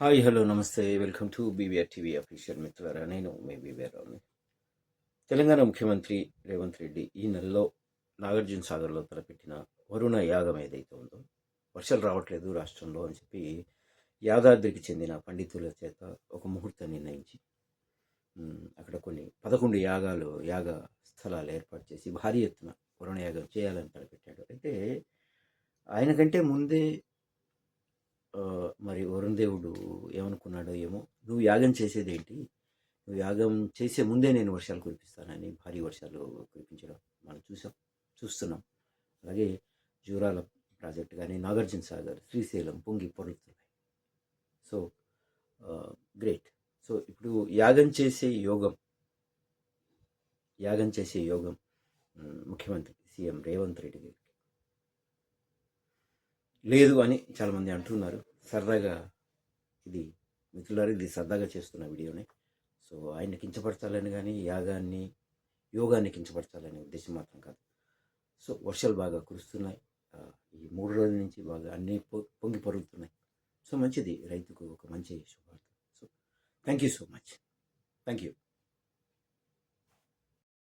Hi hello నమస్తే welcome to BVR TV official మిత్రులారా. నేను మీ బీవీఆర్ రావుని. తెలంగాణ ముఖ్యమంత్రి రేవంత్ రెడ్డి ఈ నెలలో నాగార్జున సాగర్లో తలపెట్టిన వరుణ యాగం ఏదైతే ఉందో, వర్షాలు రావట్లేదు రాష్ట్రంలో అని చెప్పి యాదాద్రికి చెందిన పండితుల చేత ఒక ముహూర్తం నిర్ణయించి అక్కడ కొన్ని 11 యాగ స్థలాలు ఏర్పాటు చేసి భారీ ఎత్తున వరుణ యాగం చేయాలని తలపెట్టాడు. అయితే ఆయనకంటే ముందే మరి వరుణ్ దేవుడు ఏమనుకున్నాడో ఏమో, నువ్వు యాగం చేసేదేంటి, నువ్వు యాగం చేసే ముందే నేను వర్షాలు కురిపిస్తానని భారీ వర్షాలు కురిపించడం మనం చూస్తున్నాం. అలాగే జూరాల ప్రాజెక్ట్ కానీ, నాగార్జున సాగర్, శ్రీశైలం పొంగి పొరులుతున్నాయి. So great. సో ఇప్పుడు యాగం చేసే యోగం ముఖ్యమంత్రి సీఎం రేవంత్ రెడ్డి గారికి లేదు అని చాలామంది అంటున్నారు. సరదాగా ఇది మిత్రులారు, ఇది సరదాగా చేస్తున్న వీడియోనే. సో ఆయన్ని కించపరచాలని కానీ యోగాన్ని కించపరచాలనే ఉద్దేశం మాత్రం కాదు. సో వర్షాలు బాగా కురుస్తున్నాయి. ఈ 3 రోజుల నుంచి బాగా అన్నీ పొంగి పొరుగుతున్నాయి. సో మంచిది, రైతుకు ఒక మంచి శుభార్త. So thank you so much. Thank you.